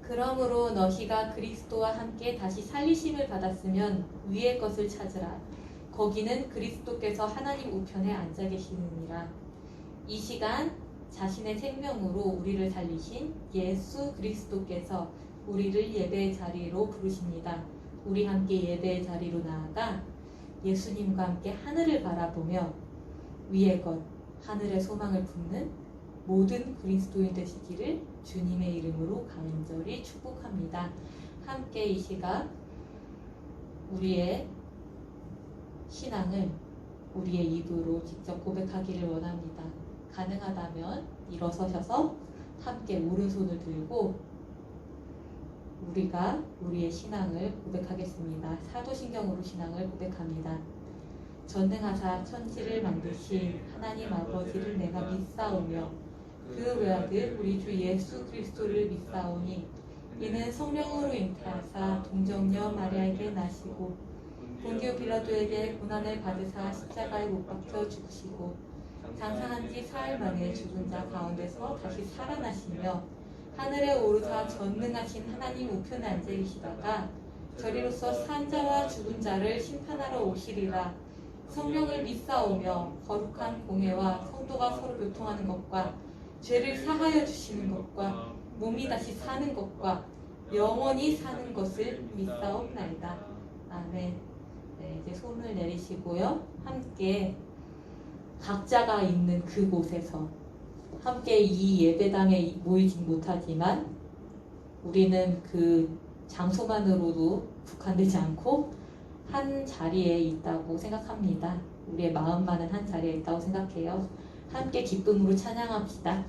그러므로 너희가 그리스도와 함께 다시 살리심을 받았으면 위의 것을 찾으라. 거기는 그리스도께서 하나님 우편에 앉아 계시느니라. 이 시간 자신의 생명으로 우리를 살리신 예수 그리스도께서 우리를 예배의 자리로 부르십니다. 우리 함께 예배의 자리로 나아가 예수님과 함께 하늘을 바라보며 위의 것, 하늘의 소망을 품는 모든 그리스도인 되시기를 주님의 이름으로 간절히 축복합니다. 함께 이 시간 우리의 신앙을 우리의 입으로 직접 고백하기를 원합니다. 가능하다면 일어서셔서 함께 오른손을 들고 우리가 우리의 신앙을 고백하겠습니다. 사도신경으로 신앙을 고백합니다. 전능하사 천지를 만드신 하나님 아버지를 내가 믿사오며 그 외아들 우리 주 예수 그리스도를 믿사오니 이는 성령으로 잉태하사 동정녀 마리아에게 나시고 본디오 빌라도에게 고난을 받으사 십자가에 못 박혀 죽으시고 장사한 지 사흘 만에 죽은 자 가운데서 다시 살아나시며 하늘에 오르사 전능하신 하나님 우편에 앉아 계시다가 저리로서 산 자와 죽은 자를 심판하러 오시리라. 성령을 믿사오며 거룩한 공회와 성도가 서로 교통하는 것과 죄를 사하여 주시는 것과 몸이 다시 사는 것과 영원히 사는 것을 믿사옵나이다. 아멘. 네, 이제 손을 내리시고요. 함께 각자가 있는 그곳에서 함께 이 예배당에 모이진 못하지만 우리는 그 장소만으로도 국한되지 않고 한 자리에 있다고 생각합니다. 우리의 마음만은 한 자리에 있다고 생각해요. 함께 기쁨으로 찬양합시다.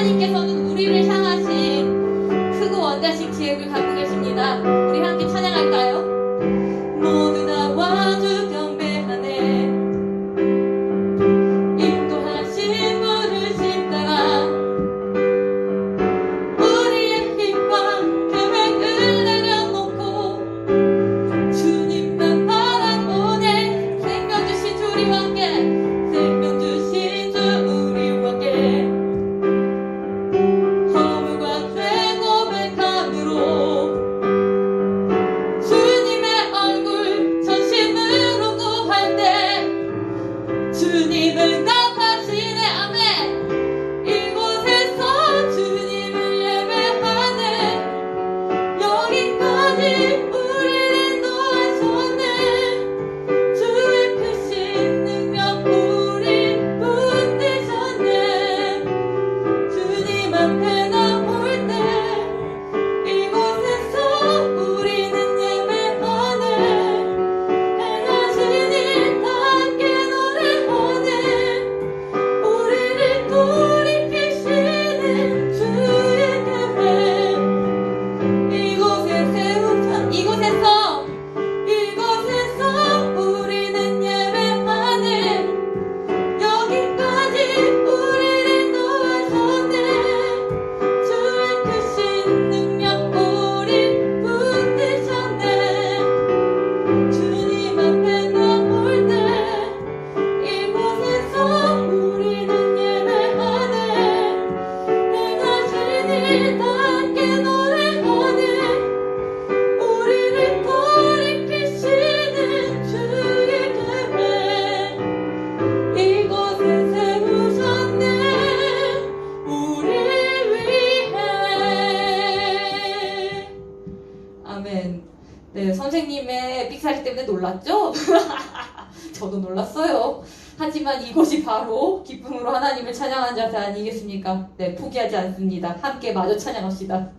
하나님께서는 우리를 향하신 크고 원대하신 계획을 갖고 계십니다. 우리 함께 찬양할까요? 모두 나와 주 경배하네 인도하신 부르심 따라 우리의 힘과 계획을 내려놓고 주님만 바라보네. 생명 주신 주 우리와 함께 생명 주신 주 우리와 함께 허물과 죄 고백함으로 주님의 얼굴 함께 노래하는 우리를 돌이키시는 주의 교회 이곳에 세우셨네 우리 위해. 아멘. 네, 선생님의 삑사리 때문에 놀랐죠? 저도 놀랐어요. 하지만 이것이 바로 기쁨으로 하나님을 찬양하는 자세 아니겠습니까? 네, 포기하지 않습니다. 함께 마저 찬양합시다.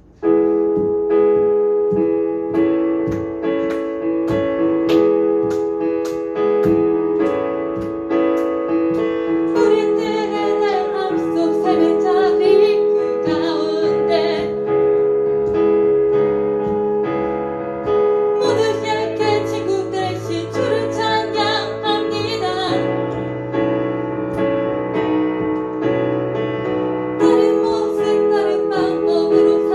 다른 모습 다른 방법으로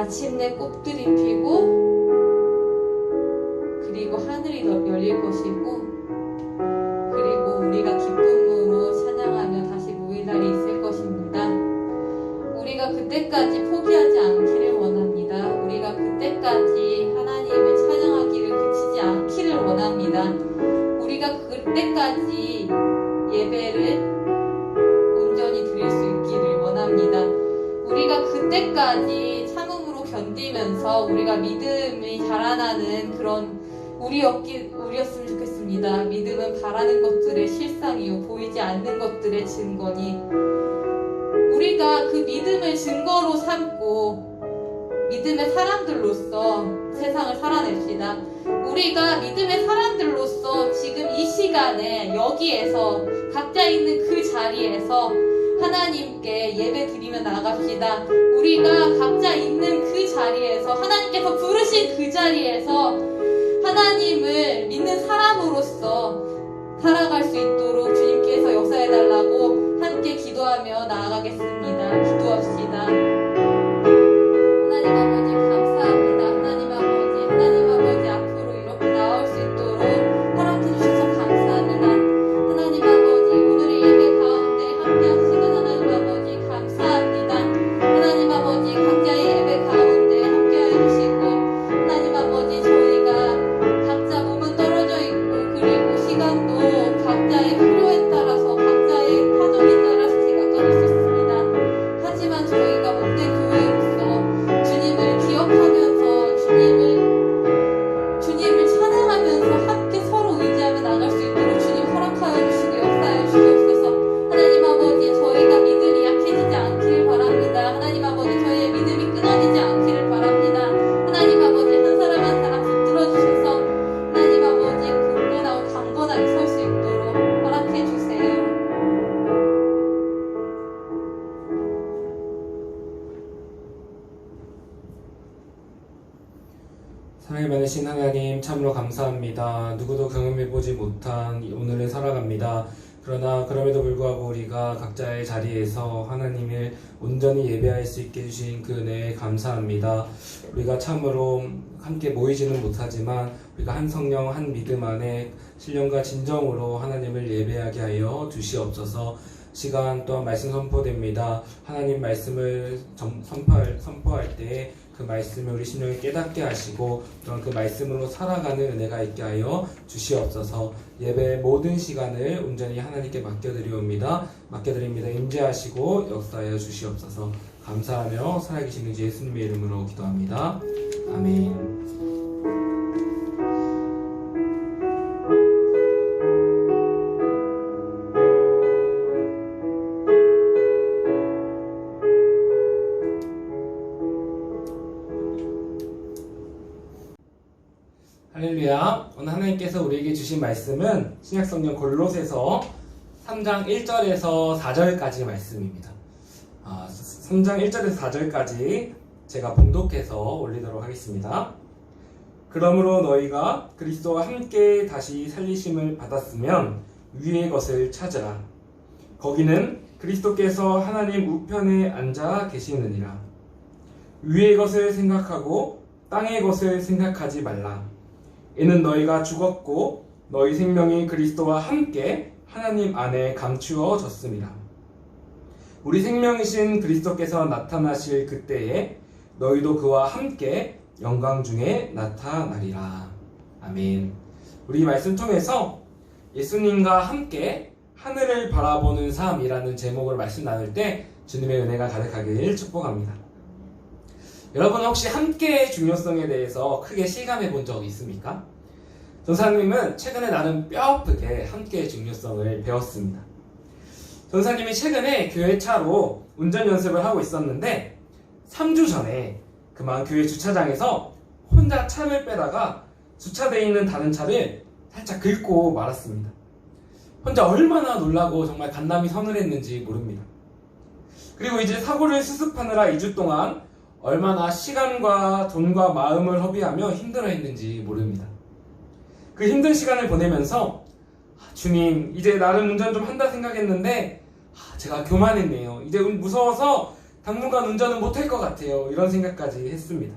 마침내 꽃들이 피고 그리고 하늘이 열릴 것이고 그리고 우리가 기쁨으로 찬양하며 다시 모일 날이 있을 것입니다. 우리가 그때까지 포기하지 않기를 원합니다. 우리가 그때까지 하나님을 찬양하기를 그치지 않기를 원합니다. 우리가 그때까지 예배를 온전히 드릴 수 있기를 원합니다. 우리가 그때까지 참음으로 견디면서 우리가 믿음이 자라나는 그런 우리였으면 좋겠습니다. 믿음은 바라는 것들의 실상이요 보이지 않는 것들의 증거니 우리가 그 믿음을 증거로 삼고 믿음의 사람들로서 세상을 살아냅시다. 우리가 믿음의 사람들로서 지금 이 시간에 여기에서 각자 있는 그 자리에서 하나님께 예배 드리며 나갑시다. 우리가 각자 있는 그 자리에서 하나님께서 부르신 그 자리에서 하나님을 믿는 사람으로서 살아갈 수 있도록 주님께서 역사해달라고 함께 기도하며 나아가겠습니다. 기도합시다. 하나님 아버지 감사합니다. 하나님 아버지 앞으로 이렇게 나올 수 있도록 허락해주셔서 감사합니다. 하나님 아버지 오늘의 예배 가운데 함께 하시는 하나님 아버지 감사합니다. 하나님 아버지 각자의 예배 가운데 함께 해주시고 하나님 아버지 저희가 각자 몸은 떨어져 있고 그리고 시간도 각자의 필요에 따라서 각자의 사정에 따라서 제각각일 수 있습니다. 하지만 저희가 몸된 교회로서 주님을 기억하면서 주님을 찬양하면서 함께 서로 의지하며 나갈 수 있도록 주님 허락하여 주시고 역사하여 주시옵소서. 하나님 아버지 저희가 믿음이 약해지지 않기를 바랍니다. 하나님 아버지 저희의 믿음이 끊어지지 않기를 바랍니다. 하나님 아버지 한 사람 한 사람 붙들어 주셔서 하나님 아버지 굳건하고 강건하게 설 수 있도록 허락해 주세요. 사랑이 많으신 하나님 참으로 감사합니다. 누구도 경험해보지 못한 오늘을 살아갑니다. 그러나 그럼에도 불구하고 우리가 각자의 자리에서 하나님을 온전히 예배할 수 있게 해주신 그 은혜에 감사합니다. 우리가 참으로 함께 모이지는 못하지만 우리가 한 성령 한 믿음 안에 신령과 진정으로 하나님을 예배하게 하여 주시옵소서. 시간 또한 말씀 선포됩니다. 하나님 말씀을 선포할 때 그 말씀을 우리 심령에 깨닫게 하시고 또한 그 말씀으로 살아가는 은혜가 있게 하여 주시옵소서. 예배의 모든 시간을 온전히 하나님께 맡겨드립니다. 임재하시고 역사하여 주시옵소서. 감사하며 살아계신 주 예수님의 이름으로 기도합니다. 아멘. 할렐루야. 오늘 하나님께서 우리에게 주신 말씀은 신약성경 골로새서 3장 1절에서 4절까지 말씀입니다. 3장 1절에서 4절까지 제가 봉독해서 올리도록 하겠습니다. 그러므로 너희가 그리스도와 함께 다시 살리심을 받았으면 위의 것을 찾으라. 거기는 그리스도께서 하나님 우편에 앉아 계시느니라. 위의 것을 생각하고 땅의 것을 생각하지 말라. 이는 너희가 죽었고 너희 생명이 그리스도와 함께 하나님 안에 감추어졌습니다. 우리 생명이신 그리스도께서 나타나실 그때에 너희도 그와 함께 영광 중에 나타나리라. 아멘. 우리 말씀 통해서 예수님과 함께 하늘을 바라보는 삶이라는 제목으로 말씀 나눌 때 주님의 은혜가 가득하길 축복합니다. 여러분 혹시 함께의 중요성에 대해서 크게 실감해 본 적 있습니까? 전사님은 최근에 나름 뼈아프게 함께의 중요성을 배웠습니다. 전사님이 최근에 교회 차로 운전 연습을 하고 있었는데 3주 전에 그만 교회 주차장에서 혼자 차를 빼다가 주차되어 있는 다른 차를 살짝 긁고 말았습니다. 혼자 얼마나 놀라고 정말 간담이 서늘했는지 모릅니다. 그리고 이제 사고를 수습하느라 2주 동안 얼마나 시간과 돈과 마음을 허비하며 힘들어했는지 모릅니다. 그 힘든 시간을 보내면서 주님 이제 나름 운전 좀 한다 생각했는데 제가 교만했네요. 이제 무서워서 당분간 운전은 못할 것 같아요. 이런 생각까지 했습니다.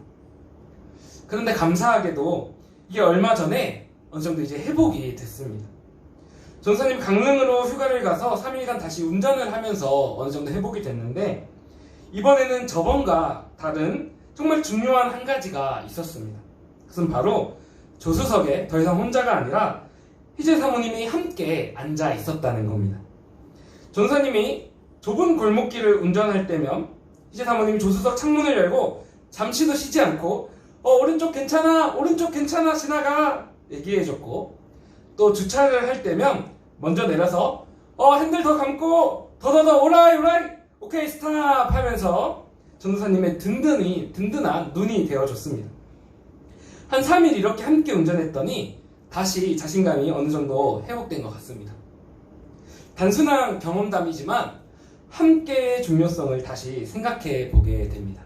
그런데 감사하게도 이게 얼마 전에 어느 정도 이제 회복이 됐습니다. 전사님 강릉으로 휴가를 가서 3일간 다시 운전을 하면서 어느 정도 회복이 됐는데, 이번에는 저번과 다른 정말 중요한 한 가지가 있었습니다. 그것은 바로 조수석에 더 이상 혼자가 아니라 희재 사모님이 함께 앉아 있었다는 겁니다. 전사님이 좁은 골목길을 운전할 때면 희재 사모님이 조수석 창문을 열고 잠시도 쉬지 않고 오른쪽 괜찮아 지나가 얘기해줬고, 또 주차를 할 때면 먼저 내려서 핸들 더 감고 더 오라이 오케이 스탑 하면서 전도사님의 든든한 눈이 되어줬습니다. 한 3일 이렇게 함께 운전했더니 다시 자신감이 어느 정도 회복된 것 같습니다. 단순한 경험담이지만 함께의 중요성을 다시 생각해 보게 됩니다.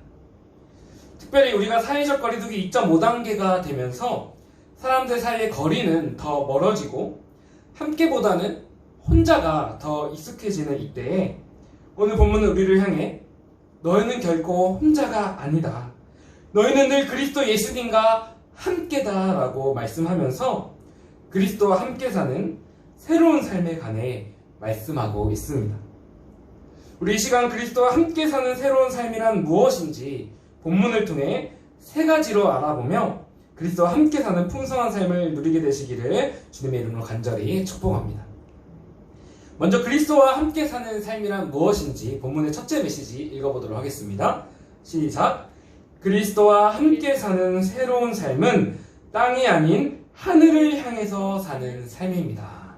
특별히 우리가 사회적 거리두기 2.5단계가 되면서 사람들 사이의 거리는 더 멀어지고 함께보다는 혼자가 더 익숙해지는 이때에 오늘 본문은 우리를 향해 너희는 결코 혼자가 아니다. 너희는 늘 그리스도 예수님과 함께다 라고 말씀하면서 그리스도와 함께 사는 새로운 삶에 관해 말씀하고 있습니다. 우리 이 시간 그리스도와 함께 사는 새로운 삶이란 무엇인지 본문을 통해 3가지로 알아보며 그리스도와 함께 사는 풍성한 삶을 누리게 되시기를 주님의 이름으로 간절히 축복합니다. 먼저 그리스도와 함께 사는 삶이란 무엇인지 본문의 첫째 메시지 읽어보도록 하겠습니다. 시작! 그리스도와 함께 사는 새로운 삶은 땅이 아닌 하늘을 향해서 사는 삶입니다.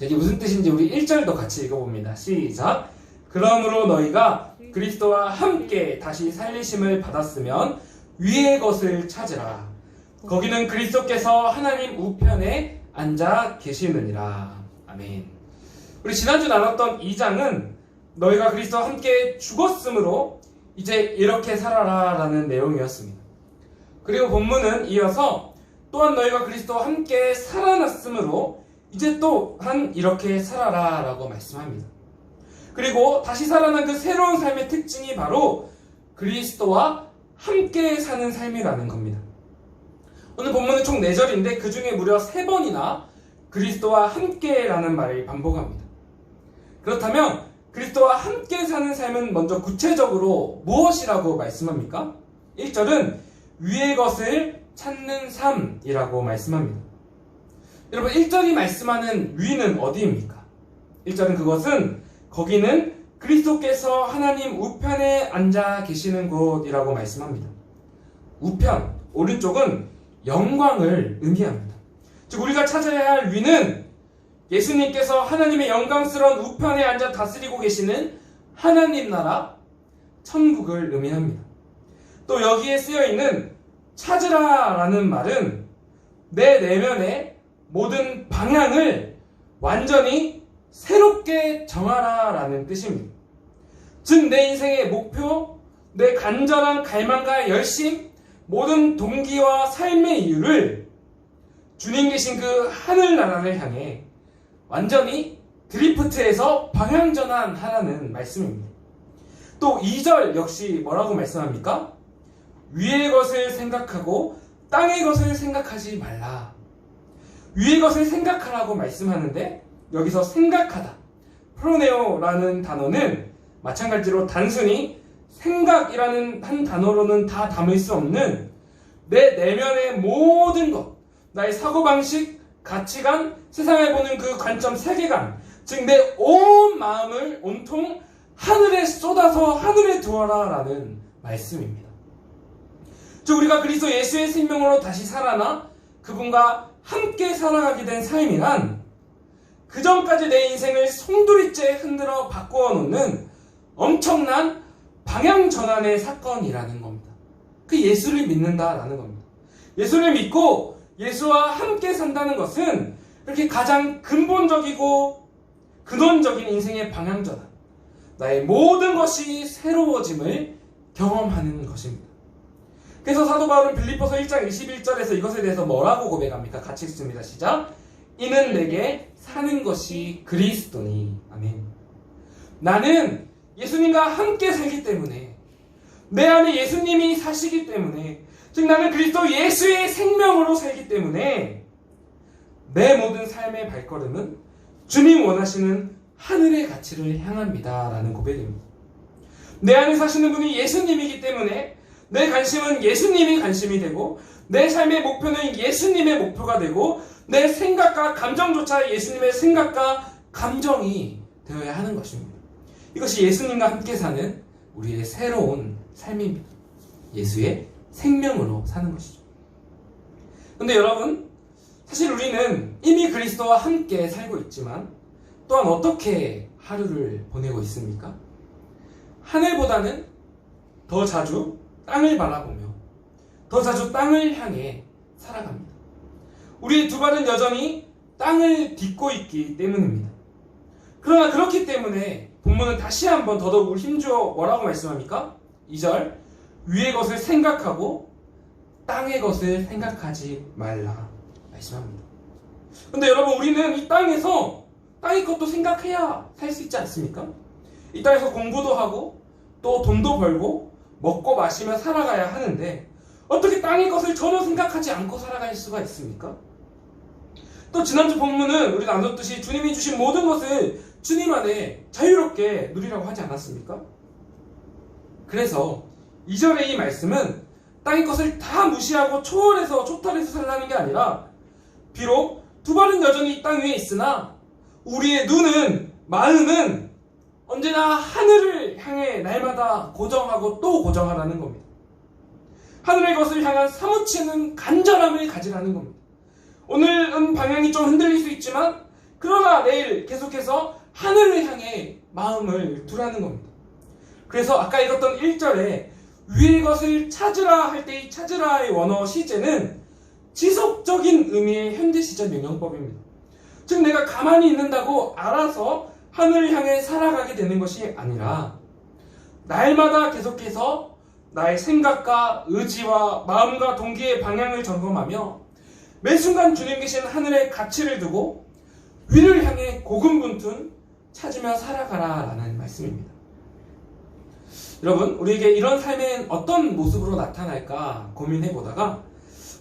이게 무슨 뜻인지 우리 1절도 같이 읽어봅니다. 시작! 그러므로 너희가 그리스도와 함께 다시 살리심을 받았으면 위의 것을 찾으라. 거기는 그리스도께서 하나님 우편에 앉아 계시느니라. 아멘. 우리 지난주 나눴던 2장은 너희가 그리스도와 함께 죽었으므로 이제 이렇게 살아라 라는 내용이었습니다. 그리고 본문은 이어서 또한 너희가 그리스도와 함께 살아났으므로 이제 또한 이렇게 살아라 라고 말씀합니다. 그리고 다시 살아난 그 새로운 삶의 특징이 바로 그리스도와 함께 사는 삶이라는 겁니다. 오늘 본문은 총 4절인데 그 중에 무려 3번이나 그리스도와 함께라는 말을 반복합니다. 그렇다면 그리스도와 함께 사는 삶은 먼저 구체적으로 무엇이라고 말씀합니까? 1절은 위의 것을 찾는 삶이라고 말씀합니다. 여러분 1절이 말씀하는 위는 어디입니까? 1절은 그것은 거기는 그리스도께서 하나님 우편에 앉아 계시는 곳이라고 말씀합니다. 우편, 오른쪽은 영광을 의미합니다. 즉 우리가 찾아야 할 위는 예수님께서 하나님의 영광스러운 우편에 앉아 다스리고 계시는 하나님 나라, 천국을 의미합니다. 또 여기에 쓰여있는 찾으라 라는 말은 내 내면의 모든 방향을 완전히 새롭게 정하라 라는 뜻입니다. 즉 내 인생의 목표, 내 간절한 갈망과 열심, 모든 동기와 삶의 이유를 주님 계신 그 하늘나라를 향해 완전히 드리프트해서 방향 전환하라는 말씀입니다. 또 2절 역시 뭐라고 말씀합니까? 위의 것을 생각하고 땅의 것을 생각하지 말라. 위의 것을 생각하라고 말씀하는데 여기서 생각하다, 프로네오라는 단어는 마찬가지로 단순히 생각이라는 한 단어로는 다 담을 수 없는 내 내면의 모든 것, 나의 사고방식, 가치관, 세상을 보는 그 관점, 세계관, 즉 내 온 마음을 온통 하늘에 쏟아서 하늘에 두어라 라는 말씀입니다. 즉 우리가 그리스도 예수의 생명으로 다시 살아나 그분과 함께 살아가게 된 삶이란 그 전까지 내 인생을 송두리째 흔들어 바꾸어 놓는 엄청난 방향 전환의 사건이라는 겁니다. 그 예수를 믿는다라는 겁니다. 예수를 믿고 예수와 함께 산다는 것은 이렇게 가장 근본적이고 근원적인 인생의 방향 전환, 나의 모든 것이 새로워짐을 경험하는 것입니다. 그래서 사도 바울은 빌립보서 1장 21절에서 이것에 대해서 뭐라고 고백합니까? 같이 읽습니다. 시작! 이는 내게 사는 것이 그리스도니. 아멘. 나는 예수님과 함께 살기 때문에 내 안에 예수님이 사시기 때문에, 즉 나는 그리스도 예수의 생명으로 살기 때문에 내 모든 삶의 발걸음은 주님 원하시는 하늘의 가치를 향합니다 라는 고백입니다. 내 안에 사시는 분이 예수님이기 때문에 내 관심은 예수님이 관심이 되고, 내 삶의 목표는 예수님의 목표가 되고, 내 생각과 감정조차 예수님의 생각과 감정이 되어야 하는 것입니다. 이것이 예수님과 함께 사는 우리의 새로운 삶입니다. 예수의 생명으로 사는 것이죠. 근데 여러분, 사실 우리는 이미 그리스도와 함께 살고 있지만 또한 어떻게 하루를 보내고 있습니까? 하늘보다는 더 자주 땅을 바라보며 더 자주 땅을 향해 살아갑니다. 우리의 두 발은 여전히 땅을 딛고 있기 때문입니다. 그러나 그렇기 때문에 본문은 다시 한번 더더욱 힘주어 뭐라고 말씀합니까? 2절, 위의 것을 생각하고 땅의 것을 생각하지 말라 말씀합니다. 근데 여러분, 우리는 이 땅에서 땅의 것도 생각해야 살 수 있지 않습니까? 이 땅에서 공부도 하고 또 돈도 벌고 먹고 마시며 살아가야 하는데 어떻게 땅의 것을 전혀 생각하지 않고 살아갈 수가 있습니까? 또 지난주 본문은 우리 나눴듯이 주님이 주신 모든 것을 주님 안에 자유롭게 누리라고 하지 않았습니까? 그래서 2절의 이 말씀은 땅의 것을 다 무시하고 초월해서 초탈해서 살라는 게 아니라, 비록 두 발은 여전히 이 땅 위에 있으나 우리의 눈은, 마음은 언제나 하늘을 향해 날마다 고정하고 또 고정하라는 겁니다. 하늘의 것을 향한 사무치는 간절함을 가지라는 겁니다. 오늘은 방향이 좀 흔들릴 수 있지만 그러나 내일 계속해서 하늘을 향해 마음을 두라는 겁니다. 그래서 아까 읽었던 1절에 위의 것을 찾으라 할 때 이 찾으라의 원어 시제는 지속적인 의미의 현재 시제 명령법입니다. 즉 내가 가만히 있는다고 알아서 하늘을 향해 살아가게 되는 것이 아니라 날마다 계속해서 나의 생각과 의지와 마음과 동기의 방향을 점검하며 매 순간 주님 계신 하늘의 가치를 두고 위를 향해 고군분투 찾으며 살아가라 라는 말씀입니다. 여러분, 우리에게 이런 삶은 어떤 모습으로 나타날까 고민해보다가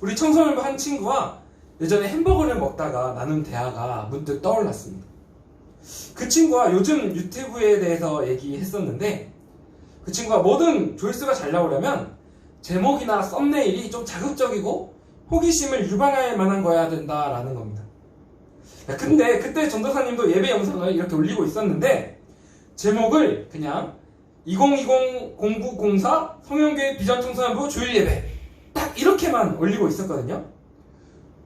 우리 청소년부 한 친구와 예전에 햄버거를 먹다가 나눈 대화가 문득 떠올랐습니다. 그 친구가 요즘 유튜브에 대해서 얘기했었는데, 그 친구가 뭐든 조회수가 잘 나오려면 제목이나 썸네일이 좀 자극적이고 호기심을 유발할 만한 거여야 된다라는 겁니다. 근데 그때 전도사님도 예배 영상을 이렇게 올리고 있었는데 제목을 그냥 2020 공부공사 성형교회 비전청소년부 주일 예배 딱 이렇게만 올리고 있었거든요.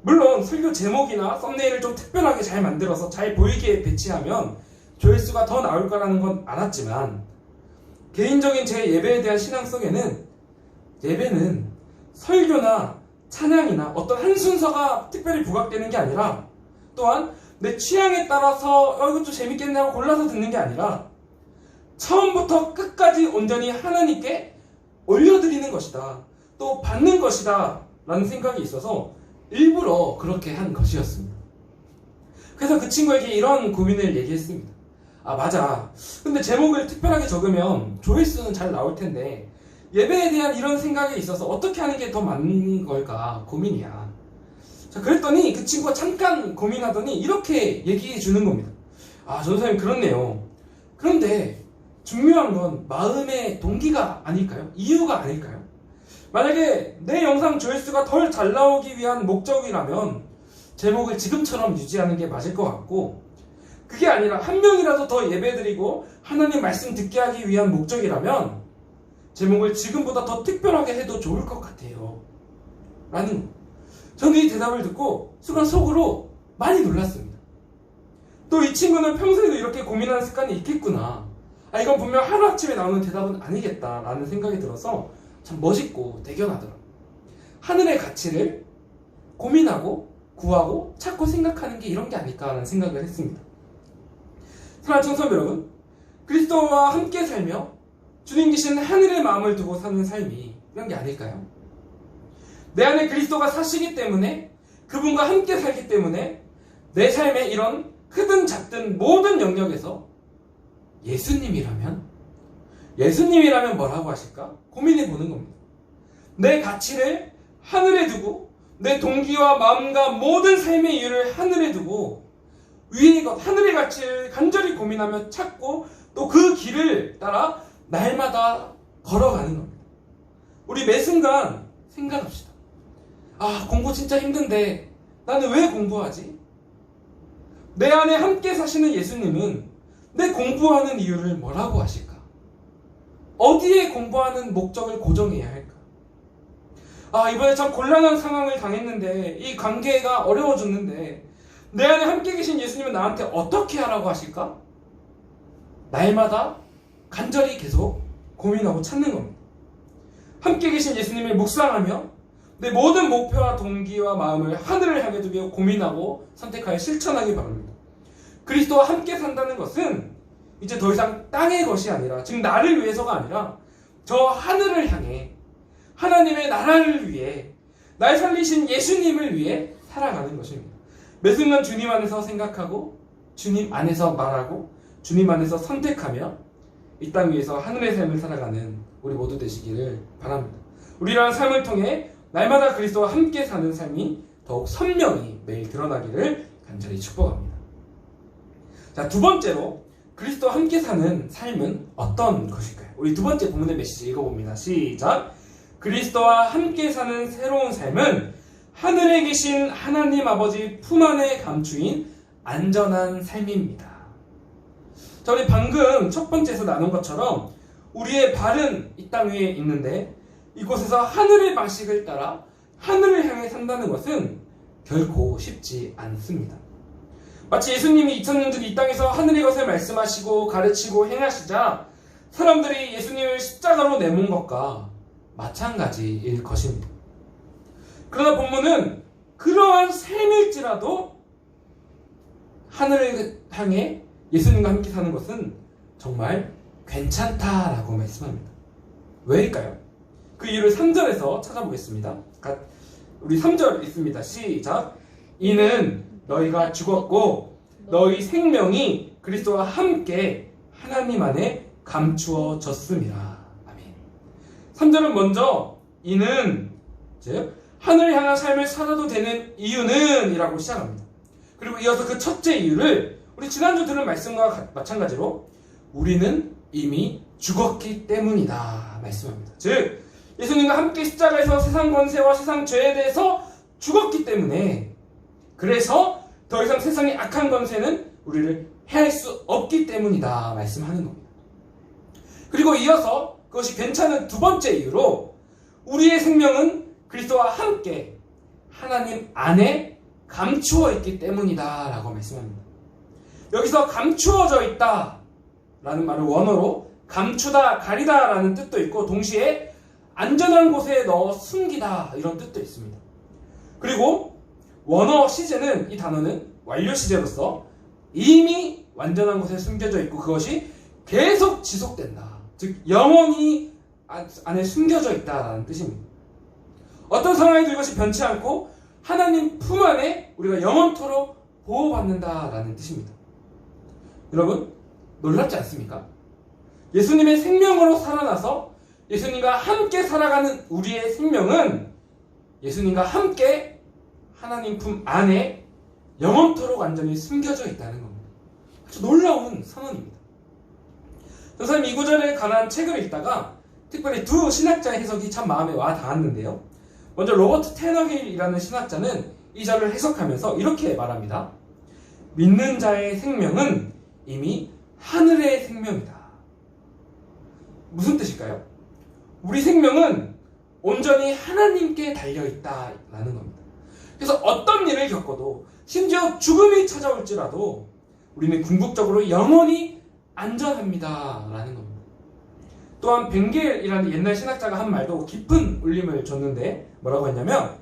물론 설교 제목이나 썸네일을 좀 특별하게 잘 만들어서 잘 보이게 배치하면 조회수가 더 나올 거라는 건 알았지만, 개인적인 제 예배에 대한 신앙 속에는 예배는 설교나 찬양이나 어떤 한 순서가 특별히 부각되는 게 아니라, 또한 내 취향에 따라서 이것도 재밌겠네 하고 골라서 듣는 게 아니라 처음부터 끝까지 온전히 하나님께 올려드리는 것이다, 또 받는 것이다 라는 생각이 있어서 일부러 그렇게 한 것이었습니다. 그래서 그 친구에게 이런 고민을 얘기했습니다. 아, 맞아. 근데 제목을 특별하게 적으면 조회수는 잘 나올 텐데 예배에 대한 이런 생각에 있어서 어떻게 하는 게 더 맞는 걸까 고민이야. 자, 그랬더니 그 친구가 잠깐 고민하더니 이렇게 얘기해 주는 겁니다. 아, 전도사님 그렇네요. 그런데 중요한 건 마음의 동기가 아닐까요? 이유가 아닐까요? 만약에 내 영상 조회수가 덜 잘 나오기 위한 목적이라면 제목을 지금처럼 유지하는 게 맞을 것 같고, 그게 아니라 한 명이라도 더 예배드리고 하나님 말씀 듣게 하기 위한 목적이라면 제목을 지금보다 더 특별하게 해도 좋을 것 같아요 라는, 저는 이 대답을 듣고 순간 속으로 많이 놀랐습니다. 또 이 친구는 평소에도 이렇게 고민하는 습관이 있겠구나, 아, 이건 분명 하루아침에 나오는 대답은 아니겠다 라는 생각이 들어서 참 멋있고 대견하더라고요. 하늘의 가치를 고민하고 구하고 찾고 생각하는 게 이런 게 아닐까라는 생각을 했습니다. 사랑하는 청소년 여러분, 그리스도와 함께 살며 주님 계신 하늘의 마음을 두고 사는 삶이 이런 게 아닐까요? 내 안에 그리스도가 사시기 때문에, 그분과 함께 살기 때문에 내 삶에 이런 크든 작든 모든 영역에서 예수님이라면 예수님이라면 뭐라고 하실까? 고민해 보는 겁니다. 내 가치를 하늘에 두고 내 동기와 마음과 모든 삶의 이유를 하늘에 두고 위의 것, 하늘의 가치를 간절히 고민하며 찾고 또 그 길을 따라 날마다 걸어가는 겁니다. 우리 매 순간 생각합시다. 아, 공부 진짜 힘든데 나는 왜 공부하지? 내 안에 함께 사시는 예수님은 내 공부하는 이유를 뭐라고 하실까? 어디에 공부하는 목적을 고정해야 할까? 아, 이번에 참 곤란한 상황을 당했는데 이 관계가 어려워졌는데 내 안에 함께 계신 예수님은 나한테 어떻게 하라고 하실까? 날마다 간절히 계속 고민하고 찾는 겁니다. 함께 계신 예수님을 묵상하며 내 모든 목표와 동기와 마음을 하늘을 향해 두며 고민하고 선택하여 실천하기 바랍니다. 그리스도와 함께 산다는 것은 이제 더 이상 땅의 것이 아니라, 즉 나를 위해서가 아니라 저 하늘을 향해 하나님의 나라를 위해 날 살리신 예수님을 위해 살아가는 것입니다. 매 순간 주님 안에서 생각하고 주님 안에서 말하고 주님 안에서 선택하며 이 땅 위에서 하늘의 삶을 살아가는 우리 모두 되시기를 바랍니다. 우리라는 삶을 통해 날마다 그리스도와 함께 사는 삶이 더욱 선명히 매일 드러나기를 간절히 축복합니다. 자, 두 번째로 그리스도와 함께 사는 삶은 어떤 것일까요? 우리 두 번째 본문의 메시지 읽어봅니다. 시작! 그리스도와 함께 사는 새로운 삶은 하늘에 계신 하나님 아버지 품 안에 감추인 안전한 삶입니다. 자, 우리 방금 첫 번째에서 나눈 것처럼 우리의 발은 이 땅 위에 있는데 이곳에서 하늘의 방식을 따라 하늘을 향해 산다는 것은 결코 쉽지 않습니다. 마치 예수님이 2000년 전 이 땅에서 하늘의 것을 말씀하시고 가르치고 행하시자 사람들이 예수님을 십자가로 내몬 것과 마찬가지일 것입니다. 그러나 본문은 그러한 삶일지라도 하늘을 향해 예수님과 함께 사는 것은 정말 괜찮다라고 말씀합니다. 왜일까요? 그 이유를 3절에서 찾아보겠습니다. 우리 3절 있습니다. 시작! 이는 너희가 죽었고 너희 생명이 그리스도와 함께 하나님 안에 감추어졌음이라. 아멘. 3절은 먼저 이는, 즉 하늘을 향한 삶을 살아도 되는 이유는 이라고 시작합니다. 그리고 이어서 그 첫째 이유를 우리 지난주 들은 말씀과 마찬가지로 우리는 이미 죽었기 때문이다 말씀합니다. 즉 예수님과 함께 십자가에서 세상 권세와 세상 죄에 대해서 죽었기 때문에, 그래서 더 이상 세상의 악한 권세는 우리를 해할 수 없기 때문이다 말씀하는 겁니다. 그리고 이어서 그것이 괜찮은 두 번째 이유로 우리의 생명은 그리스도와 함께 하나님 안에 감추어 있기 때문이다 라고 말씀합니다. 여기서 감추어져 있다 라는 말을 원어로 감추다, 가리다 라는 뜻도 있고 동시에 안전한 곳에 넣어 숨기다 이런 뜻도 있습니다. 그리고 원어 시제는, 이 단어는 완료 시제로서 이미 완전한 곳에 숨겨져 있고 그것이 계속 지속된다, 즉 영원히 안에 숨겨져 있다라는 뜻입니다. 어떤 상황에도 이것이 변치 않고 하나님 품 안에 우리가 영원토록 보호받는다라는 뜻입니다. 여러분 놀랍지 않습니까? 예수님의 생명으로 살아나서 예수님과 함께 살아가는 우리의 생명은 예수님과 함께 하나님 품 안에 영원토록 완전히 숨겨져 있다는 겁니다. 아주 놀라운 선언입니다. 선생님 이 구절에 관한 책을 읽다가 특별히 두 신학자의 해석이 참 마음에 와 닿았는데요. 먼저 로버트 테너힐이라는 신학자는 이 절을 해석하면서 이렇게 말합니다. 믿는 자의 생명은 이미 하늘의 생명이다. 무슨 뜻일까요? 우리 생명은 온전히 하나님께 달려있다라는 겁니다. 그래서 어떤 일을 겪어도 심지어 죽음이 찾아올지라도 우리는 궁극적으로 영원히 안전합니다라는 겁니다. 또한 벵겔이라는 옛날 신학자가 한 말도 깊은 울림을 줬는데 뭐라고 했냐면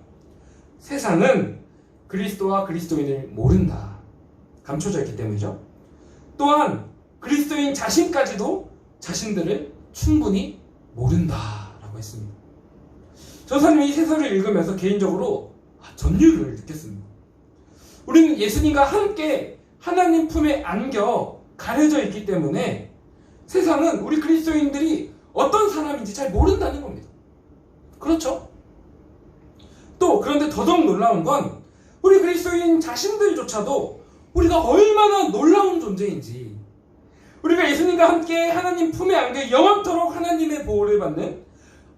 세상은 그리스도와 그리스도인을 모른다. 감춰져 있기 때문이죠. 또한 그리스도인 자신까지도 자신들을 충분히 모른다라고 했습니다. 저는 이 세서를 읽으면서 개인적으로 전율을 느꼈습니다. 우리는 예수님과 함께 하나님 품에 안겨 가려져 있기 때문에 세상은 우리 그리스도인들이 어떤 사람인지 잘 모른다는 겁니다. 그렇죠? 또 그런데 더더욱 놀라운 건 우리 그리스도인 자신들조차도 우리가 얼마나 놀라운 존재인지, 우리가 예수님과 함께 하나님 품에 안겨 영원토록 하나님의 보호를 받는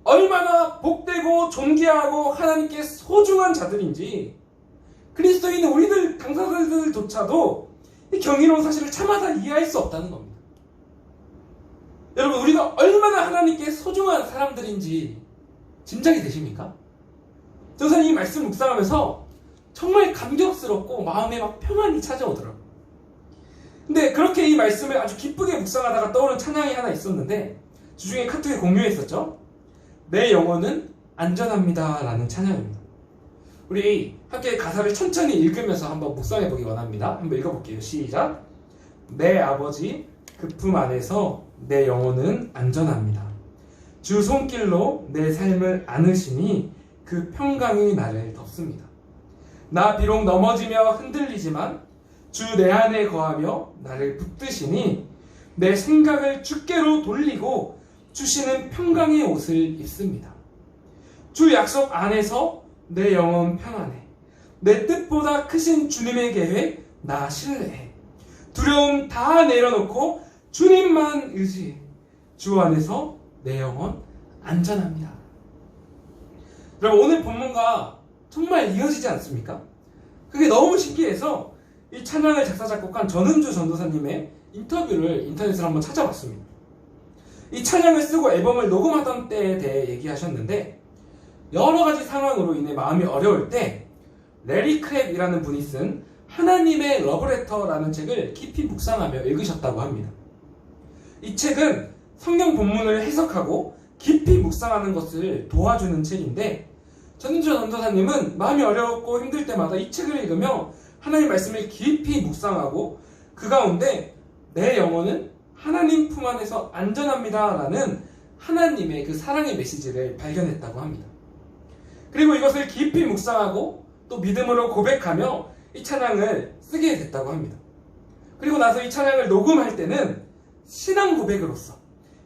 얼마나 복되고 존귀하고 하나님께 소중한 자들인지 그리스도인 우리들 당사자들조차도 이 경이로운 사실을 차마다 이해할 수 없다는 겁니다. 여러분, 우리가 얼마나 하나님께 소중한 사람들인지 짐작이 되십니까? 저는 이 말씀 묵상하면서 정말 감격스럽고 마음에 막 평안이 찾아오더라고요. 근데 그렇게 이 말씀을 아주 기쁘게 묵상하다가 떠오른 찬양이 하나 있었는데 주중에 카톡에 공유했었죠. 내 영혼은 안전합니다 라는 찬양입니다. 우리 함께 가사를 천천히 읽으면서 한번 묵상해 보기 원합니다. 한번 읽어볼게요. 시작. 내 아버지 그 품 안에서 내 영혼은 안전합니다. 주 손길로 내 삶을 안으시니 그 평강이 나를 덮습니다. 나 비록 넘어지며 흔들리지만 주 내 안에 거하며 나를 붙드시니 내 생각을 주께로 돌리고 주시는 평강의 옷을 입습니다. 주 약속 안에서 내 영혼 평안해. 내 뜻보다 크신 주님의 계획 나 신뢰해. 두려움 다 내려놓고 주님만 의지해. 주 안에서 내 영혼 안전합니다. 여러분, 오늘 본문과 정말 이어지지 않습니까? 그게 너무 신기해서 이 찬양을 작사 작곡한 전은주 전도사님의 인터뷰를 인터넷으로 한번 찾아봤습니다. 이 찬양을 쓰고 앨범을 녹음하던 때에 대해 얘기하셨는데, 여러 가지 상황으로 인해 마음이 어려울 때 레리 크랩이라는 분이 쓴 하나님의 러브레터라는 책을 깊이 묵상하며 읽으셨다고 합니다. 이 책은 성경 본문을 해석하고 깊이 묵상하는 것을 도와주는 책인데, 전은주 전도사님은 마음이 어렵고 힘들 때마다 이 책을 읽으며 하나님 말씀을 깊이 묵상하고 그 가운데 내 영혼은 하나님 품 안에서 안전합니다 라는 하나님의 그 사랑의 메시지를 발견했다고 합니다. 그리고 이것을 깊이 묵상하고 또 믿음으로 고백하며 이 찬양을 쓰게 됐다고 합니다. 그리고 나서 이 찬양을 녹음할 때는 신앙 고백으로서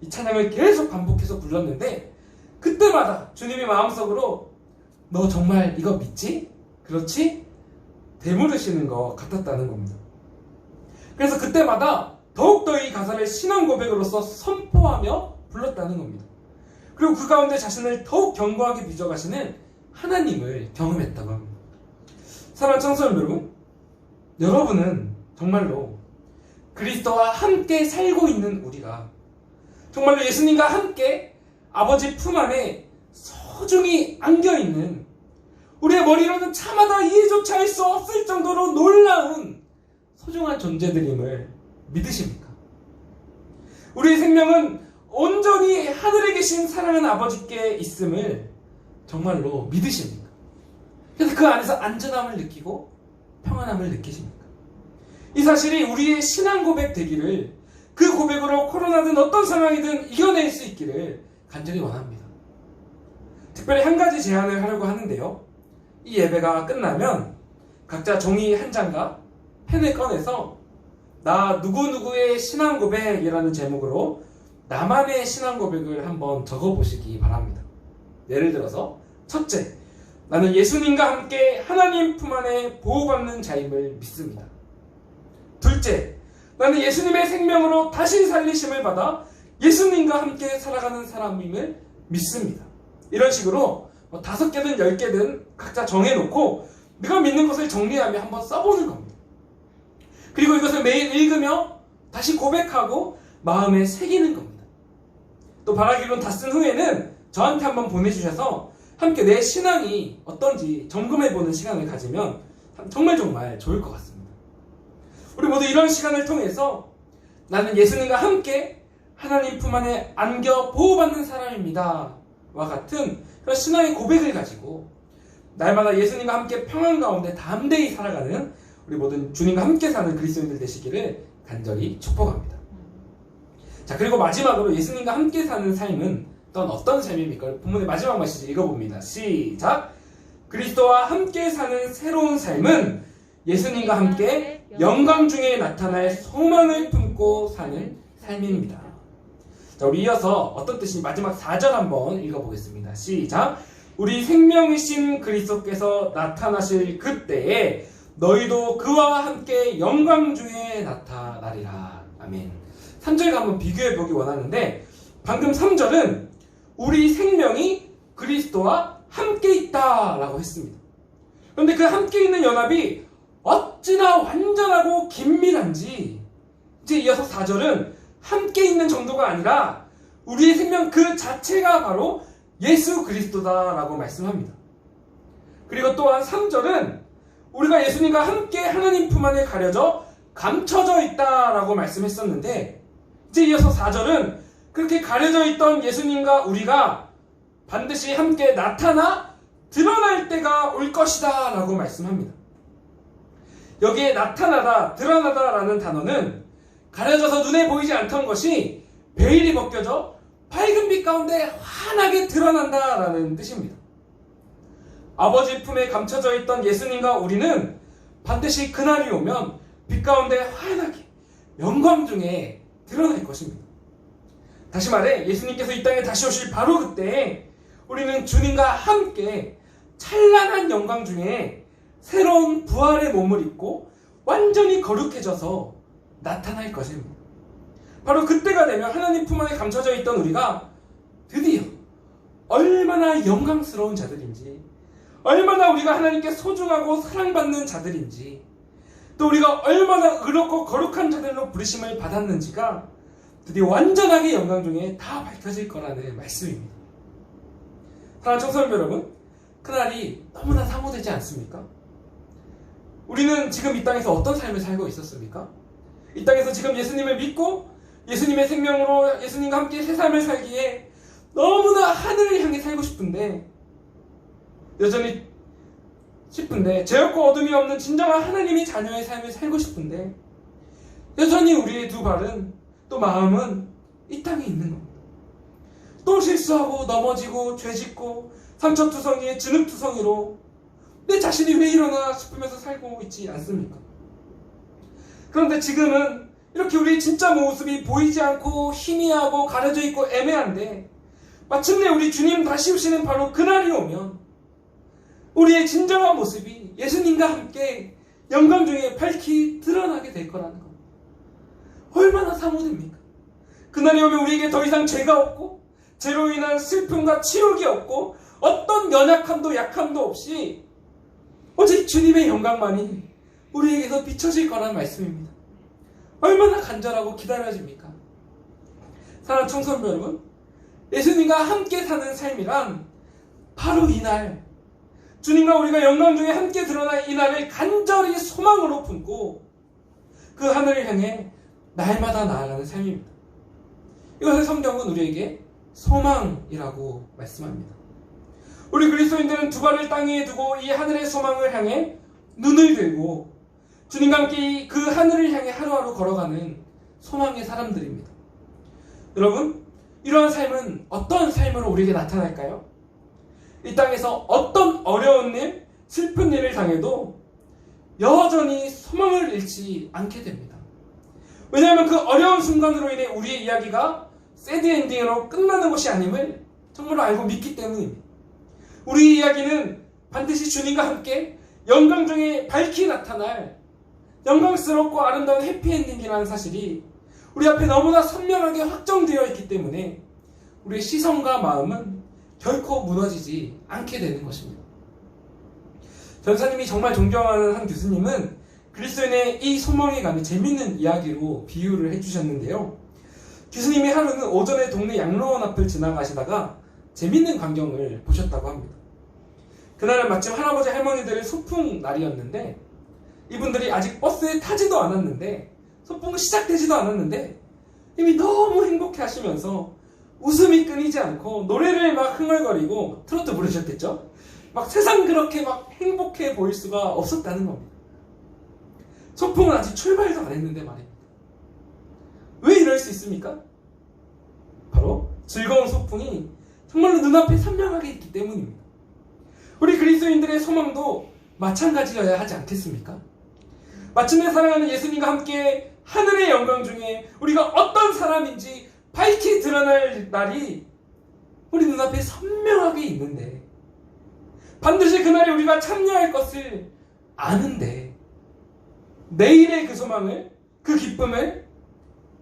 이 찬양을 계속 반복해서 불렀는데, 그때마다 주님이 마음속으로 너 정말 이거 믿지? 그렇지? 되물으시는 것 같았다는 겁니다. 그래서 그때마다 더욱더 이 가사를 신앙 고백으로서 선포하며 불렀다는 겁니다. 그리고 그 가운데 자신을 더욱 견고하게 빚어가시는 하나님을 경험했다고 합니다. 사랑하는 청소년 여러분, 여러분은 정말로 그리스도와 함께 살고 있는 우리가 정말로 예수님과 함께 아버지 품 안에 소중히 안겨있는, 우리의 머리로는 차마다 이해조차 할 수 없을 정도로 놀라운 소중한 존재들임을 믿으십니까? 우리의 생명은 온전히 하늘에 계신 사랑하는 아버지께 있음을 정말로 믿으십니까? 그래서 그 안에서 안전함을 느끼고 평안함을 느끼십니까? 이 사실이 우리의 신앙 고백 되기를, 그 고백으로 코로나든 어떤 상황이든 이겨낼 수 있기를 간절히 원합니다. 특별히 한 가지 제안을 하려고 하는데요. 이 예배가 끝나면 각자 종이 한 장과 펜을 꺼내서 나 누구누구의 신앙 고백이라는 제목으로 나만의 신앙 고백을 한번 적어보시기 바랍니다. 예를 들어서 첫째, 나는 예수님과 함께 하나님 품 안에 보호받는 자임을 믿습니다. 둘째, 나는 예수님의 생명으로 다시 살리심을 받아 예수님과 함께 살아가는 사람임을 믿습니다. 이런 식으로 5개든 10개든 각자 정해놓고 내가 믿는 것을 정리하며 한번 써보는 겁니다. 그리고 이것을 매일 읽으며 다시 고백하고 마음에 새기는 겁니다. 또 바라기론 다 쓴 후에는 저한테 한번 보내주셔서 함께 내 신앙이 어떤지 점검해보는 시간을 가지면 정말 좋을 것 같습니다. 우리 모두 이런 시간을 통해서 나는 예수님과 함께 하나님 품 안에 안겨 보호받는 사람입니다 와 같은 그런 신앙의 고백을 가지고 날마다 예수님과 함께 평안 가운데 담대히 살아가는 우리 모든 주님과 함께 사는 그리스도인들 되시기를 간절히 축복합니다. 자, 그리고 마지막으로 예수님과 함께 사는 삶은 또한 어떤 삶입니까? 본문의 마지막 말씀 읽어봅니다. 시작! 그리스도와 함께 사는 새로운 삶은 예수님과 함께 영광 중에 나타날 소망을 품고 사는 삶입니다. 자, 우리 이어서 어떤 뜻인지 마지막 4절 한번 읽어보겠습니다. 시작. 우리 생명이신 그리스도께서 나타나실 그때에 너희도 그와 함께 영광 중에 나타나리라. 아멘. 3절과 한번 비교해보기 원하는데, 방금 3절은 우리 생명이 그리스도와 함께 있다 라고 했습니다. 그런데 그 함께 있는 연합이 어찌나 완전하고 긴밀한지, 이제 이어서 4절은 함께 있는 정도가 아니라 우리의 생명 그 자체가 바로 예수 그리스도다라고 말씀합니다. 그리고 또한 3절은 우리가 예수님과 함께 하나님 품 안에 가려져 감춰져 있다라고 말씀했었는데, 이제 이어서 4절은 그렇게 가려져 있던 예수님과 우리가 반드시 함께 나타나 드러날 때가 올 것이다 라고 말씀합니다. 여기에 나타나다, 드러나다 라는 단어는 가려져서 눈에 보이지 않던 것이 베일이 벗겨져 밝은 빛 가운데 환하게 드러난다 라는 뜻입니다. 아버지 품에 감춰져 있던 예수님과 우리는 반드시 그날이 오면 빛 가운데 환하게 영광 중에 드러날 것입니다. 다시 말해 예수님께서 이 땅에 다시 오실 바로 그때 우리는 주님과 함께 찬란한 영광 중에 새로운 부활의 몸을 입고 완전히 거룩해져서 나타날 것입니다. 바로 그때가 되면 하나님 품 안에 감춰져 있던 우리가 드디어 얼마나 영광스러운 자들인지, 얼마나 우리가 하나님께 소중하고 사랑받는 자들인지, 또 우리가 얼마나 의롭고 거룩한 자들로 부르심을 받았는지가 드디어 완전하게 영광 중에 다 밝혀질 거라는 말씀입니다. 사랑하는 청소년 여러분, 그날이 너무나 사모되지 않습니까? 우리는 지금 이 땅에서 어떤 삶을 살고 있었습니까? 이 땅에서 지금 예수님을 믿고 예수님의 생명으로 예수님과 함께 새 삶을 살기에 너무나 하늘을 향해 살고 싶은데, 여전히 싶은데, 죄없고 어둠이 없는 진정한 하나님의 자녀의 삶을 살고 싶은데, 여전히 우리의 두 발은, 또 마음은 이 땅에 있는 겁니다. 또 실수하고 넘어지고 죄짓고 상처투성이에 진흙투성이로 내 자신이 왜 이러나 싶으면서 살고 있지 않습니까? 그런데 지금은 이렇게 우리의 진짜 모습이 보이지 않고 희미하고 가려져 있고 애매한데, 마침내 우리 주님 다시 오시는 바로 그날이 오면 우리의 진정한 모습이 예수님과 함께 영광 중에 밝히 드러나게 될 거라는 겁니다. 얼마나 사모됩니까? 그날이 오면 우리에게 더 이상 죄가 없고 죄로 인한 슬픔과 치욕이 없고 어떤 연약함도 약함도 없이 오직 주님의 영광만이 우리에게서 비춰질 거라는 말씀입니다. 얼마나 간절하고 기다려집니까? 사랑하는 청소년 여러분, 예수님과 함께 사는 삶이란 바로 이날, 주님과 우리가 영광 중에 함께 드러날 이날을 간절히 소망으로 품고 그 하늘을 향해 날마다 나아가는 삶입니다. 이것을 성경은 우리에게 소망이라고 말씀합니다. 우리 그리스도인들은 두 발을 땅 위에 두고 이 하늘의 소망을 향해 눈을 들고 주님과 함께 그 하늘을 향해 하루하루 걸어가는 소망의 사람들입니다. 여러분, 이러한 삶은 어떤 삶으로 우리에게 나타날까요? 이 땅에서 어떤 어려운 일, 슬픈 일을 당해도 여전히 소망을 잃지 않게 됩니다. 왜냐하면 그 어려운 순간으로 인해 우리의 이야기가 새드 엔딩으로 끝나는 것이 아님을 정말로 알고 믿기 때문입니다. 우리의 이야기는 반드시 주님과 함께 영광 중에 밝히 나타날 영광스럽고 아름다운 해피엔딩이라는 사실이 우리 앞에 너무나 선명하게 확정되어 있기 때문에 우리의 시선과 마음은 결코 무너지지 않게 되는 것입니다. 전사님이 정말 존경하는 한 교수님은 그리스도인의 이 소망에 관해 재밌는 이야기로 비유를 해주셨는데요. 교수님이 하루는 오전에 동네 양로원 앞을 지나가시다가 재밌는 광경을 보셨다고 합니다. 그날은 마침 할아버지 할머니들의 소풍 날이었는데, 이분들이 아직 버스에 타지도 않았는데, 소풍은 시작되지도 않았는데 이미 너무 행복해 하시면서 웃음이 끊이지 않고 노래를 막 흥얼거리고 트로트 부르셨겠죠? 막 세상 그렇게 막 행복해 보일 수가 없었다는 겁니다. 소풍은 아직 출발도 안 했는데 말입니다. 왜 이럴 수 있습니까? 바로 즐거운 소풍이 정말로 눈앞에 선명하게 있기 때문입니다. 우리 그리스도인들의 소망도 마찬가지여야 하지 않겠습니까? 마침내 사랑하는 예수님과 함께 하늘의 영광 중에 우리가 어떤 사람인지 밝히 드러날 날이 우리 눈앞에 선명하게 있는데, 반드시 그날에 우리가 참여할 것을 아는데, 내일의 그 소망을, 그 기쁨을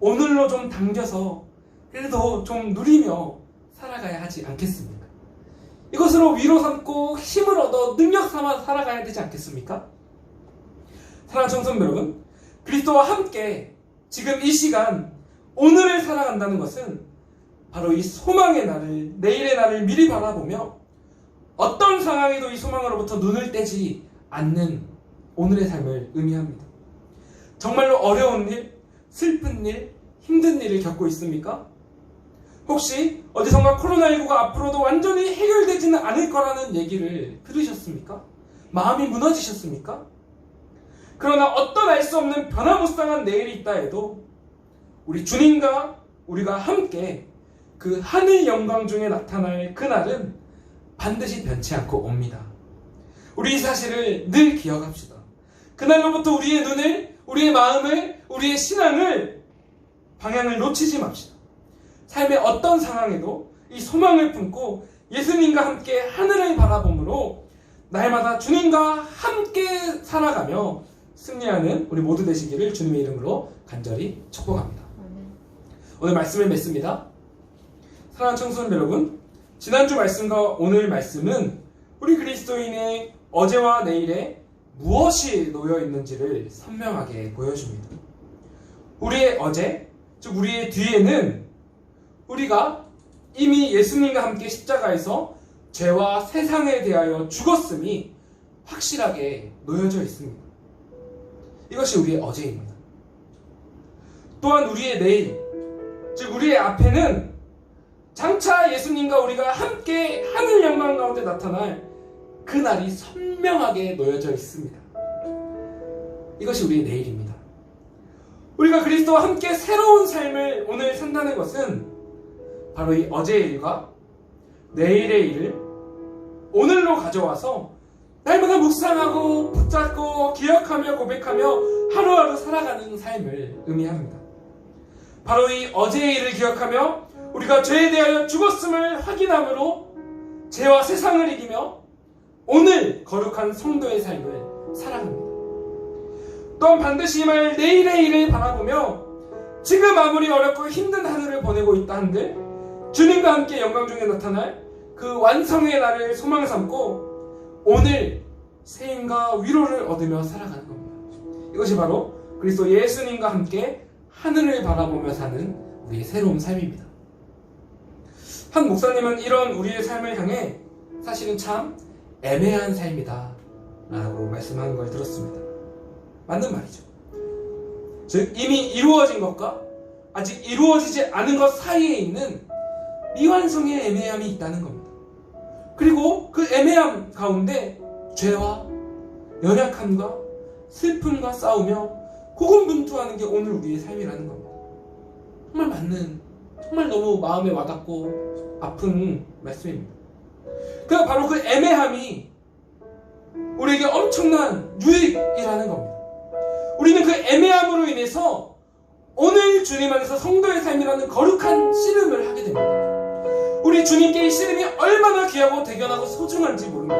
오늘로 좀 당겨서 그래도 좀 누리며 살아가야 하지 않겠습니까? 이것으로 위로 삼고 힘을 얻어 능력 삼아 살아가야 되지 않겠습니까? 사랑하는 청소년 여러분, 그리스도와 함께 지금 이 시간 오늘을 살아간다는 것은 바로 이 소망의 날을, 내일의 날을 미리 바라보며 어떤 상황에도 이 소망으로부터 눈을 떼지 않는 오늘의 삶을 의미합니다. 정말로 어려운 일, 슬픈 일, 힘든 일을 겪고 있습니까? 혹시 어디선가 코로나19가 앞으로도 완전히 해결되지는 않을 거라는 얘기를 들으셨습니까? 마음이 무너지셨습니까? 그러나 어떤 알 수 없는 변화무쌍한 내일이 있다 해도 우리 주님과 우리가 함께 그 하늘 영광 중에 나타날 그날은 반드시 변치 않고 옵니다. 우리 이 사실을 늘 기억합시다. 그날로부터 우리의 눈을, 우리의 마음을, 우리의 신앙을, 방향을 놓치지 맙시다. 삶의 어떤 상황에도 이 소망을 품고 예수님과 함께 하늘을 바라봄으로 날마다 주님과 함께 살아가며 승리하는 우리 모두 되시기를 주님의 이름으로 간절히 축복합니다. 오늘 말씀을 맺습니다. 사랑하는 청소년 여러분, 지난주 말씀과 오늘 말씀은 우리 그리스도인의 어제와 내일에 무엇이 놓여 있는지를 선명하게 보여줍니다. 우리의 어제, 즉 우리의 뒤에는 우리가 이미 예수님과 함께 십자가에서 죄와 세상에 대하여 죽었음이 확실하게 놓여져 있습니다. 이것이 우리의 어제입니다. 또한 우리의 내일, 즉 우리의 앞에는 장차 예수님과 우리가 함께 하늘 영광 가운데 나타날 그날이 선명하게 놓여져 있습니다. 이것이 우리의 내일입니다. 우리가 그리스도와 함께 새로운 삶을 오늘 산다는 것은 바로 이 어제의 일과 내일의 일을 오늘로 가져와서 날마다 묵상하고 붙잡고 기억하며 고백하며 하루하루 살아가는 삶을 의미합니다. 바로 이 어제의 일을 기억하며 우리가 죄에 대하여 죽었음을 확인함으로 죄와 세상을 이기며 오늘 거룩한 성도의 삶을 살아갑니다. 또한 반드시 이 말 내일의 일을 바라보며 지금 아무리 어렵고 힘든 하루를 보내고 있다 한들 주님과 함께 영광 중에 나타날 그 완성의 날을 소망 삼고 오늘 세임과 위로를 얻으며 살아가는 겁니다. 이것이 바로 그리스도 예수님과 함께 하늘을 바라보며 사는 우리의 새로운 삶입니다. 한 목사님은 이런 우리의 삶을 향해 사실은 참 애매한 삶이다 라고 말씀하는 걸 들었습니다. 맞는 말이죠. 즉 이미 이루어진 것과 아직 이루어지지 않은 것 사이에 있는 미완성의 애매함이 있다는 겁니다. 그리고 그 애매함 가운데 죄와 연약함과 슬픔과 싸우며 고군분투하는 게 오늘 우리의 삶이라는 겁니다. 정말 맞는, 정말 너무 마음에 와닿고 아픈 말씀입니다. 그러니까 바로 그 애매함이 우리에게 엄청난 유익이라는 겁니다. 우리는 그 애매함으로 인해서 오늘 주님 안에서 성도의 삶이라는 거룩한 씨름을 하게 됩니다. 우리 주님께 이 씨름이 얼마나 귀하고 대견하고 소중한지 모릅니다.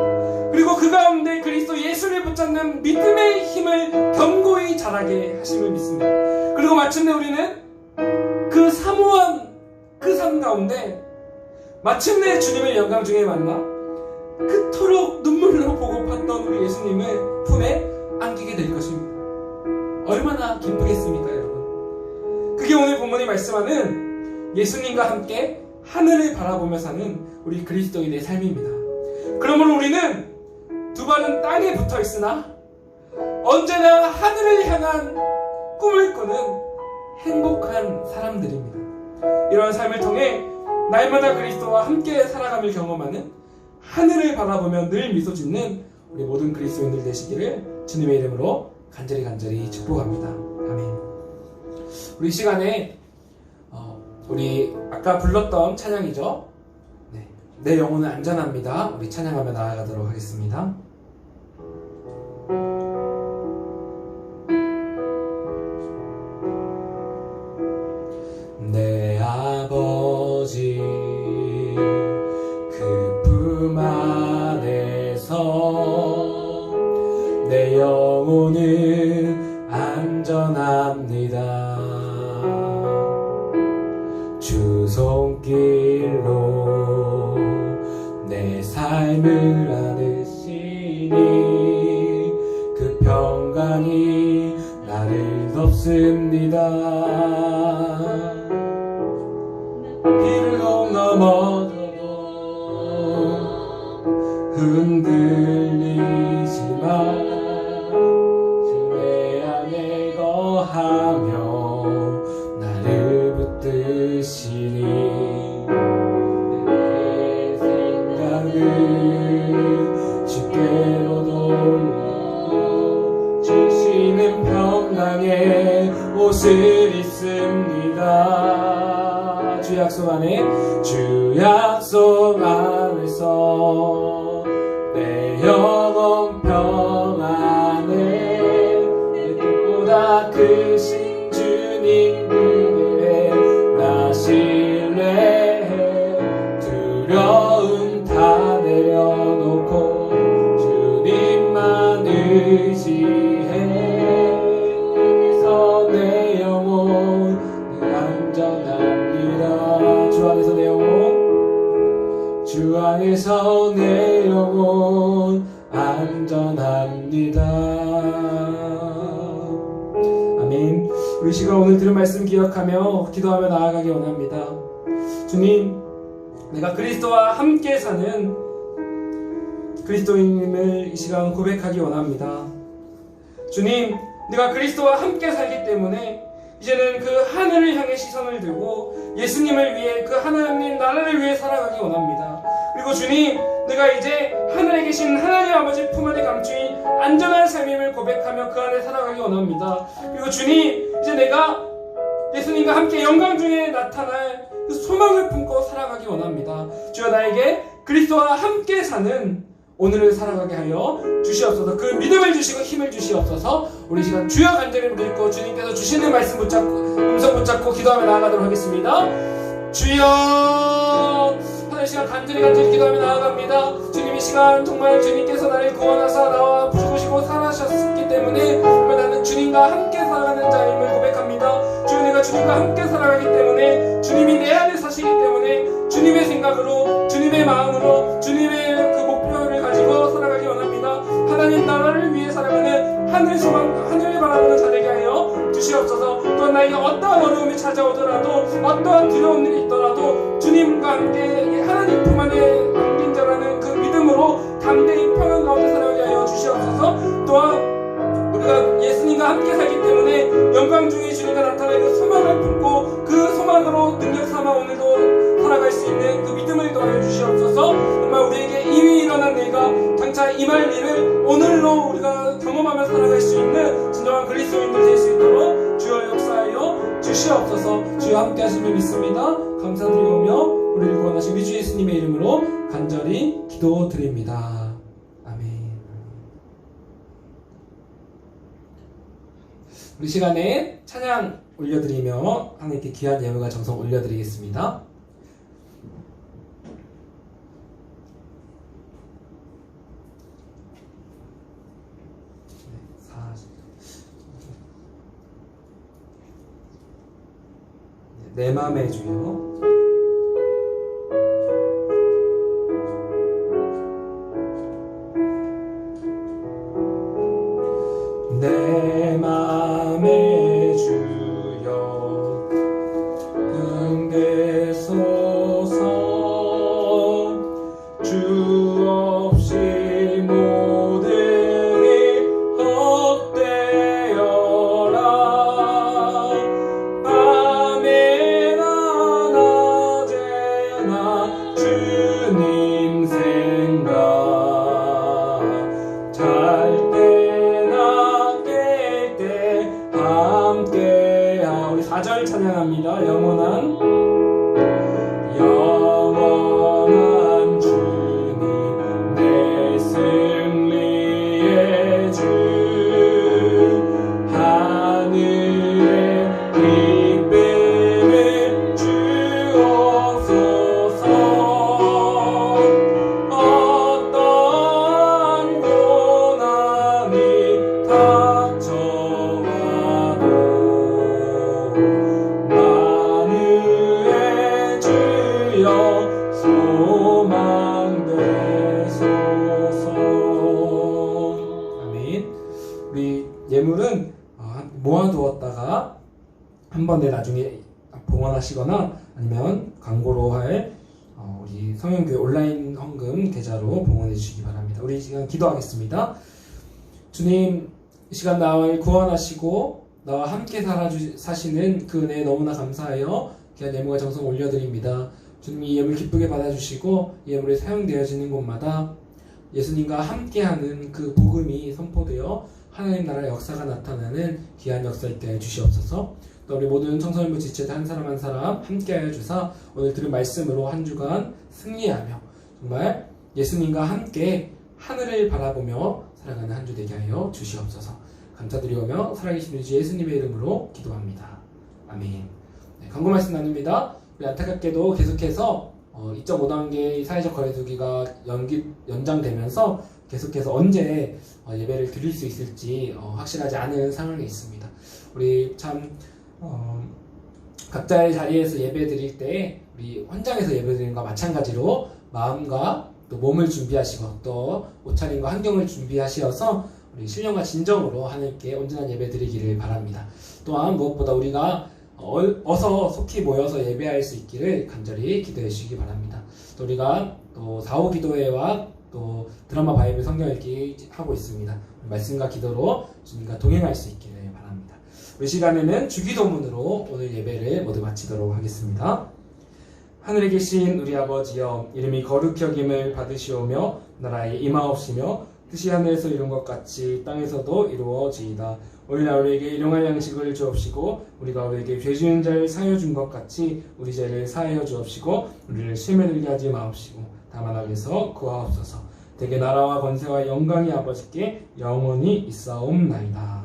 그리고 그 가운데 그리스도 예수를 붙잡는 믿음의 힘을 견고히 자라게 하심을 믿습니다. 그리고 마침내 우리는 그 사모한 그 삶 가운데 마침내 주님의 영광 중에 만나 그토록 눈물로 보고 봤던 우리 예수님을 품에 안기게 될 것입니다. 얼마나 기쁘겠습니까, 여러분? 그게 오늘 본문이 말씀하는 예수님과 함께 하늘을 바라보며 사는 우리 그리스도인의 삶입니다. 그러므로 우리는 두 발은 땅에 붙어 있으나 언제나 하늘을 향한 꿈을 꾸는 행복한 사람들입니다. 이러한 삶을 통해 날마다 그리스도와 함께 살아감을 경험하는 하늘을 바라보며 늘 미소 짓는 우리 모든 그리스도인들 되시기를 주님의 이름으로 간절히 축복합니다. 아멘. 우리 시간에 우리 아까 불렀던 찬양이죠. 네. 내 영혼은 안전합니다. 우리 찬양하며 나아가도록 하겠습니다. 내 아버지 힘을 안으시니 그 평강이 나를 덮습니다. 비를 넘어져도 흔들리지만 신뢰 안에 거하며 나를 붙드시니 내 생각을 쉽게로 돌려 주시는 평강의 옷을 입습니다. 주 약속 안에 주 약속 안에서 내 영혼 평안에 내 뜻보다 크신 주님 그늘에 나 신뢰해 두려움 다 내려놓고 주님만 의지해 그래서 내 영혼 안전합니다. 주 안에서 내 영혼 주 안에서 내 영혼 안전합니다. 아멘. 우리 시간 오늘 들은 말씀 기억하며 기도하며 나아가기 원합니다. 주님, 내가 그리스도와 함께 사는 그리스도인임을 이 시간 고백하기 원합니다. 주님, 내가 그리스도와 함께 살기 때문에 이제는 그 하늘을 향해 시선을 들고 예수님을 위해 그 하나님 나라를 위해 살아가기 원합니다. 그리고 주님, 내가 이제 하늘에 계신 하나님 아버지 품 안에 감추인 안전한 삶임을 고백하며 그 안에 살아가기 원합니다. 그리고 주님, 이제 내가 예수님과 함께 영광 중에 나타날 그 소망을 품고 살아가기 원합니다. 주여, 나에게 그리스도와 함께 사는 오늘을 살아가게 하여 주시옵소서. 그 믿음을 주시고 힘을 주시옵소서. 우리 시간 주여 간절히 부르고 주님께서 주시는 말씀 붙잡고 음성 붙잡고 기도하며 나아가도록 하겠습니다. 주여, 하늘 시간 간절히 기도하며 나아갑니다. 주님, 이 시간 정말 주님께서 나를 구원하사 나와 죽으시고 살아셨기 때문에 정말 나는 주님과 함께 살아가는 자임을 고백합니다. 주여, 내가 주님과 함께 살아가기 때문에 주님이 내 안에 사시기 때문에 주님의 생각으로 주님의 마음으로 주님의 그 목표를 가지고 살아가기 원합니다. 하나님 나라를 위해 살아가는 하늘 소망, 하늘을 바라보는 자 되게 하여 주시옵소서. 또한 나에게 어떠한 어려움이 찾아오더라도 어떠한 두려운 일이 있더라도 주님과 함께 하나님 품 안에 안긴 자라는 그 믿음으로 담대히 평안 가운데 살아가게 하여 주시옵소서. 또한 우리가 예수님과 함께 살기 때문에 영광 중에 주님과 나타날 그 소망을 품고 그 소망으로 능력 삼아 오늘도 살아갈 수 있는 그 믿음을 더하여 주시옵소서. 정말 우리에게 이미 일어난 일과 장차 임할 일을 오늘로 우리가 경험하며 살아갈 수 있는 진정한 그리스도인들 될 수 있도록 주여 역사하여 주시옵소서. 주여 함께 하심을 믿습니다. 감사드리오며 우리를 구원하신 우리 주 예수님의 이름으로 간절히 기도드립니다. 아멘. 우리 시간에 찬양 올려드리며 하나님께 귀한 예물과 정성 올려드리겠습니다. 내 맘의 주여, 내 맘의 주여, 긍휼소서. 주 없이 모든 일 헛되어라. 밤에나 낮에나 주님 생각, 잘 때나 깰 때 함께하. 우리 4절 찬양합니다. 영원한 주님, 내 승리의 주, 하늘의 기쁨을 주옵소서. 어떠한 고난이 닥쳐와도 만유의 주여 소망 되소서. 하소서. 아멘. 우리 예물은 모아두었다가 한 번에 나중에 봉헌하시거나 아니면 광고로 할 우리 성현교회 온라인 헌금 계좌로 봉헌해 주시기 바랍니다. 우리 시간 기도하겠습니다. 주님, 이 시간 나를 구원하시고 나와 함께 사시는 그 은혜에 너무나 감사하여 귀한 예물과 정성 올려드립니다. 주님, 이 예물 기쁘게 받아주시고 이 예물이 사용되어지는 곳마다 예수님과 함께하는 그 복음이 선포되어 하나님 나라의 역사가 나타나는 귀한 역사 있게 해 주시옵소서. 또 우리 모든 청소년부 지체들 한 사람 한 사람 함께하여 주사 오늘 들은 말씀으로 한 주간 승리하며 정말 예수님과 함께 하늘을 바라보며 살아가는 한 주 되게 하여 주시옵소서. 감사드리오며 살아계신 우리 주 예수님의 이름으로 기도합니다. 아멘. 네, 광고 말씀 나눕니다. 우리 안타깝게도 계속해서 2.5단계 사회적 거리두기가 연장되면서 계속해서 언제 예배를 드릴 수 있을지 확실하지 않은 상황에 있습니다. 우리 참 각자의 자리에서 예배 드릴 때 우리 현장에서 예배 드리는 것과 마찬가지로 마음과 또 몸을 준비하시고 또 옷차림과 환경을 준비하시어서 우리 신령과 진정으로 하나님께 온전한 예배 드리기를 바랍니다. 또한 무엇보다 우리가 어서 속히 모여서 예배할 수 있기를 간절히 기도해 주시기 바랍니다. 또 우리가 또 4.5 기도회와 또 드라마 바이블 성경 읽기 하고 있습니다. 말씀과 기도로 주님과 동행할 수 있기를 바랍니다. 우리 시간에는 주기도문으로 오늘 예배를 모두 마치도록 하겠습니다. 하늘에 계신 우리 아버지여, 이름이 거룩히 여김을 받으시오며 나라에 임하옵시며 뜻이 하늘에서 이룬 것 같이 땅에서도 이루어지이다. 오늘날 우리에게 일용할 양식을 주옵시고 우리가 우리에게 죄 지은 자를 사하여 준 것 같이 우리 죄를 사하여 주옵시고 우리를 시험에 들게 하지 마옵시고 다만 악에서 구하옵소서. 대개 나라와 권세와 영광이 아버지께 영원히 있사옵나이다.